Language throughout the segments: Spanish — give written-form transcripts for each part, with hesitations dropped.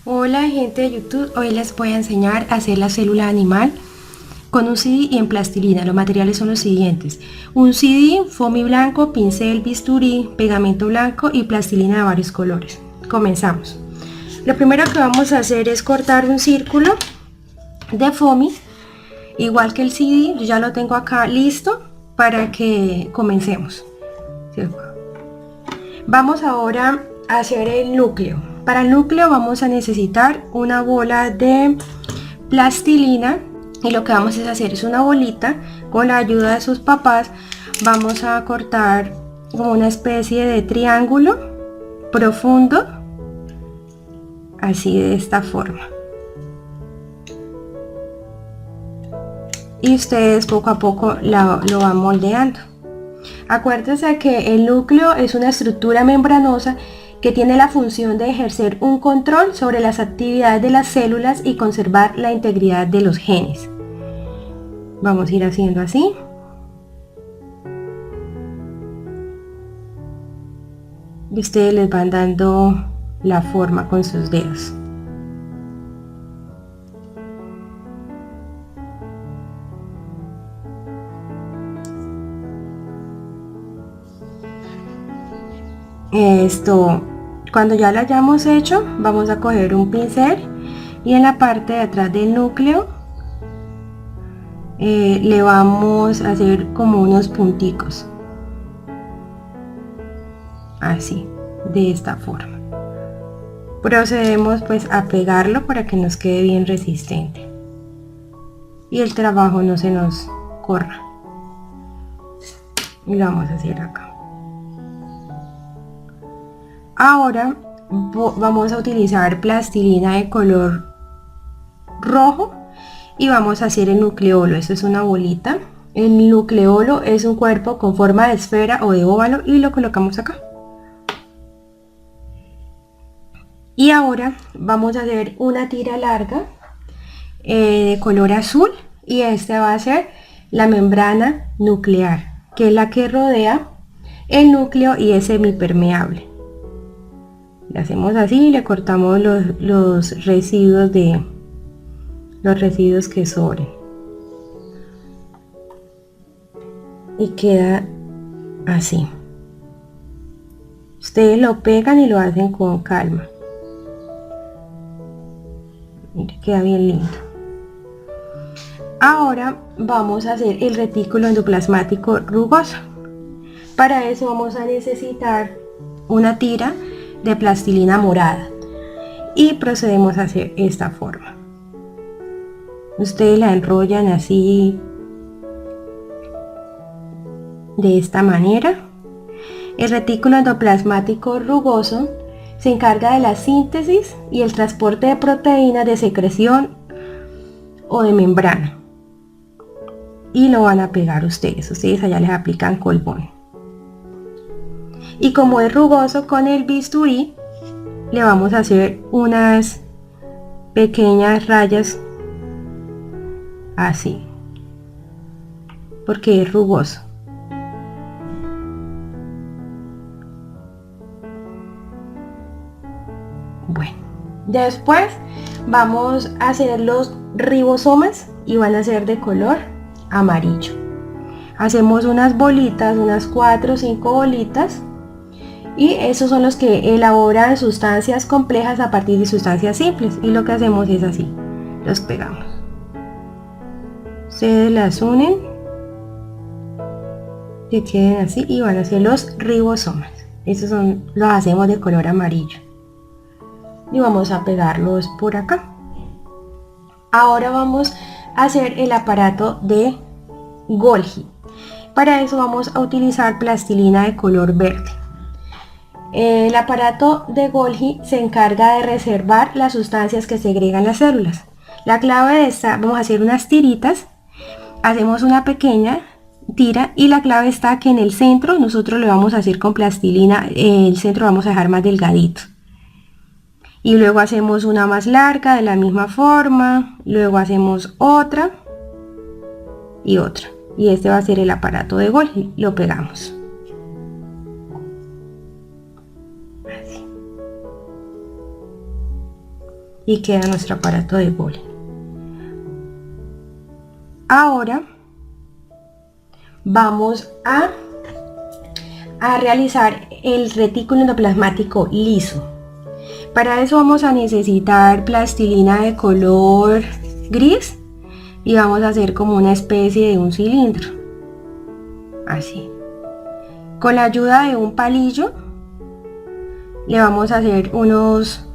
Hola gente de YouTube, hoy les voy a enseñar a hacer la célula animal con un CD y en plastilina. Los materiales son los siguientes: un CD, foamy blanco, pincel, bisturí, pegamento blanco y plastilina de varios colores. Comenzamos. Lo primero que vamos a hacer es cortar un círculo de foamy, igual que el CD. Yo ya lo tengo acá listo para que comencemos. Vamos ahora a hacer el núcleo. Para el núcleo vamos a necesitar una bola de plastilina y lo que vamos a hacer es una bolita. Con la ayuda de sus papás vamos a cortar como una especie de triángulo profundo, así, de esta forma, y ustedes poco a poco lo van moldeando. Acuérdense que el núcleo es una estructura membranosa que tiene la función de ejercer un control sobre las actividades de las células y conservar la integridad de los genes. Vamos a ir haciendo así. Y ustedes les van dando la forma con sus dedos. Cuando ya lo hayamos hecho, vamos a coger un pincel y en la parte de atrás del núcleo le vamos a hacer como unos punticos, así, de esta forma. Procedemos pues a pegarlo para que nos quede bien resistente y el trabajo no se nos corra. Y lo vamos a hacer acá. Ahora vamos a utilizar plastilina de color rojo y vamos a hacer el nucleolo. Esto es una bolita. El nucleolo es un cuerpo con forma de esfera o de óvalo y lo colocamos acá. Y ahora vamos a hacer una tira larga de color azul, y esta va a ser la membrana nuclear, que es la que rodea el núcleo y es semipermeable. Le hacemos así y le cortamos los residuos que sobren y queda así. Ustedes lo pegan y lo hacen con calma. Mire, queda bien lindo. Ahora vamos a hacer el retículo endoplasmático rugoso. Para eso vamos a necesitar una tira de plastilina morada y procedemos a hacer esta forma. Ustedes la enrollan así, de esta manera. El retículo endoplasmático rugoso se encarga de la síntesis y el transporte de proteínas de secreción o de membrana, y lo van a pegar ustedes allá les aplican colbón. Y como es rugoso, con el bisturí le vamos a hacer unas pequeñas rayas así, porque es rugoso. Bueno, después vamos a hacer los ribosomas y van a ser de color amarillo. Hacemos unas bolitas, unas 4 o 5 bolitas, y esos son los que elaboran sustancias complejas a partir de sustancias simples, y lo que hacemos es así, los pegamos. Ustedes las unen, que queden así, y van a ser los ribosomas. Estos los hacemos de color amarillo y vamos a pegarlos por acá. Ahora vamos a hacer el aparato de Golgi. Para eso vamos a utilizar plastilina de color verde. El aparato de Golgi se encarga de reservar las sustancias que segregan las células. La clave de esta, vamos a hacer unas tiritas, hacemos una pequeña tira y la clave está que en el centro nosotros le vamos a hacer con plastilina, el centro vamos a dejar más delgadito, y luego hacemos una más larga de la misma forma, luego hacemos otra y otra, y este va a ser el aparato de Golgi. Lo pegamos. y queda nuestro aparato de Golem. Ahora vamos a realizar el retículo endoplasmático liso. Para eso vamos a necesitar plastilina de color gris y vamos a hacer como una especie de un cilindro, así. Con la ayuda de un palillo le vamos a hacer unos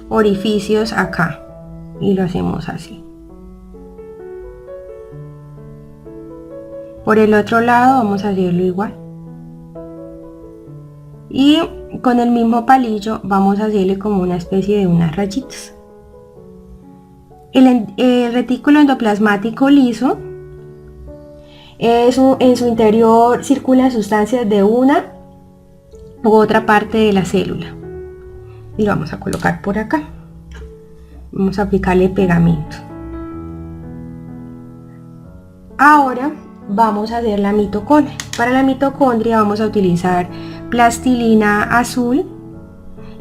orificios acá y lo hacemos así. Por el otro lado vamos a hacerlo igual. Y con el mismo palillo vamos a hacerle como una especie de unas rayitas. El retículo endoplasmático liso en su interior circulan sustancias de una u otra parte de la célula. Y lo vamos a colocar por acá. Vamos a aplicarle pegamento. Ahora vamos a hacer la mitocondria. Para la mitocondria vamos a utilizar plastilina azul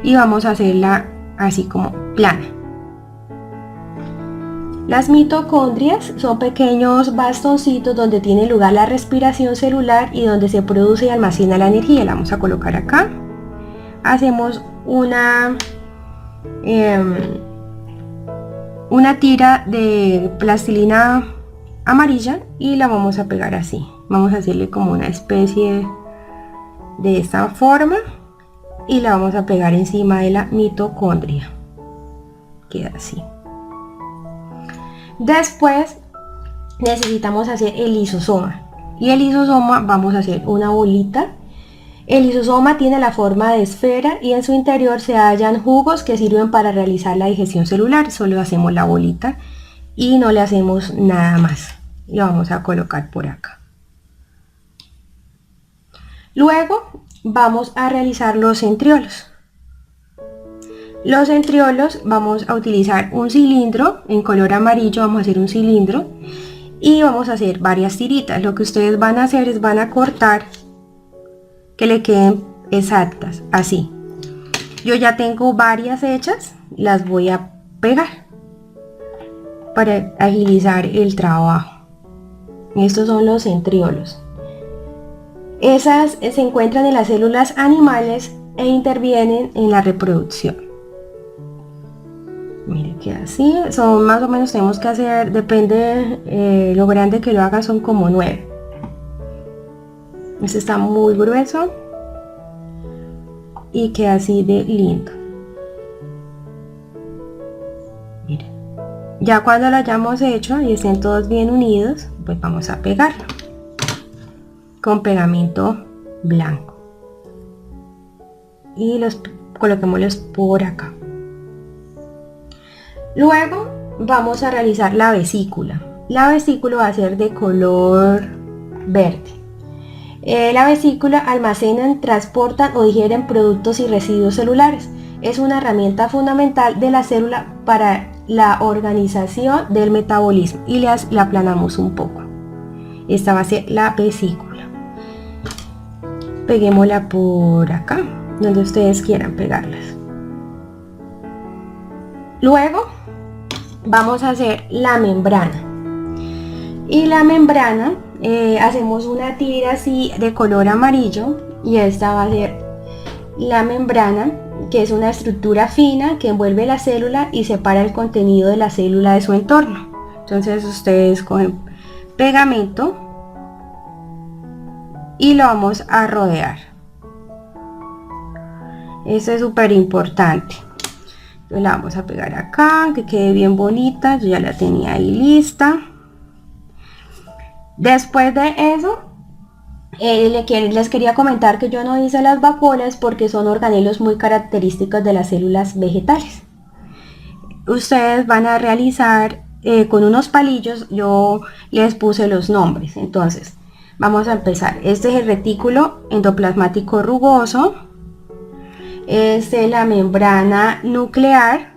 y vamos a hacerla así como plana. Las mitocondrias son pequeños bastoncitos donde tiene lugar la respiración celular y donde se produce y almacena la energía. La vamos a colocar acá. Hacemos una tira de plastilina amarilla y la vamos a pegar así. Vamos a hacerle como una especie de esta forma y la vamos a pegar encima de la mitocondria. Queda así. Después necesitamos hacer el lisosoma, y el lisosoma vamos a hacer una bolita. El lisosoma tiene la forma de esfera y en su interior se hallan jugos que sirven para realizar la digestión celular. Solo hacemos la bolita y no le hacemos nada más. Lo vamos a colocar por acá. Luego vamos a realizar los centriolos. Los centriolos vamos a utilizar un cilindro en color amarillo, vamos a hacer un cilindro y vamos a hacer varias tiritas. Lo que ustedes van a hacer es van a cortar que le queden exactas, así. Yo ya tengo varias hechas, las voy a pegar para agilizar el trabajo. Estos son los centriolos. Esas se encuentran en las células animales e intervienen en la reproducción. Mire que así son más o menos, tenemos que hacer, depende lo grande que lo haga, son como 9. Este está muy grueso y queda así de lindo. Mire, ya cuando lo hayamos hecho y estén todos bien unidos, pues vamos a pegarlo con pegamento blanco y los coloquémoslos por acá. Luego vamos a realizar la vesícula. La vesícula va a ser de color verde. La vesícula almacenan, transportan o digieren productos y residuos celulares. Es una herramienta fundamental de la célula para la organización del metabolismo y la aplanamos un poco. Esta va a ser la vesícula. Peguémosla por acá, donde ustedes quieran pegarlas. Luego vamos a hacer la membrana. Y la membrana hacemos una tira así de color amarillo y esta va a ser la membrana, que es una estructura fina que envuelve la célula y separa el contenido de la célula de su entorno. Entonces ustedes cogen pegamento y lo vamos a rodear. Esto es súper importante. Entonces la vamos a pegar acá, que quede bien bonita. Yo ya la tenía ahí lista. Después de eso, les quería comentar que yo no hice las vacuolas porque son organelos muy característicos de las células vegetales. Ustedes van a realizar con unos palillos, yo les puse los nombres. Entonces vamos a empezar. Este es el retículo endoplasmático rugoso. Este es la membrana nuclear.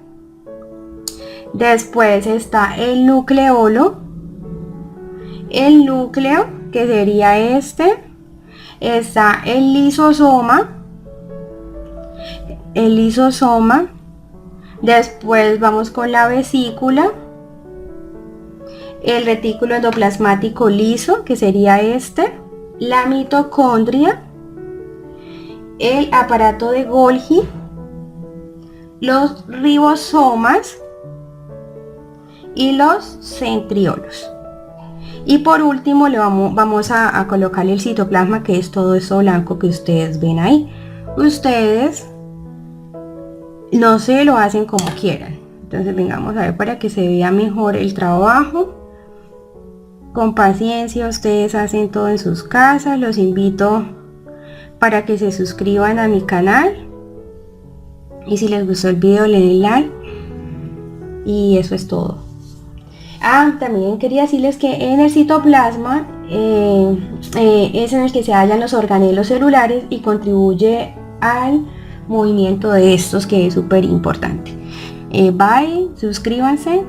Después está el nucleolo, el núcleo, que sería este. Está el lisosoma, Después vamos con la vesícula, el retículo endoplasmático liso, que sería este, la mitocondria, el aparato de Golgi, los ribosomas y los centriolos. Y por último vamos a colocar el citoplasma, que es todo eso blanco que ustedes ven ahí. Ustedes no se lo hacen como quieran. Entonces vengamos a ver para que se vea mejor el trabajo. Con paciencia, ustedes hacen todo en sus casas. Los invito para que se suscriban a mi canal. Y si les gustó el video, le den like. Y eso es todo. También quería decirles que en el citoplasma es en el que se hallan los organelos celulares y contribuye al movimiento de estos, que es súper importante. Bye, suscríbanse.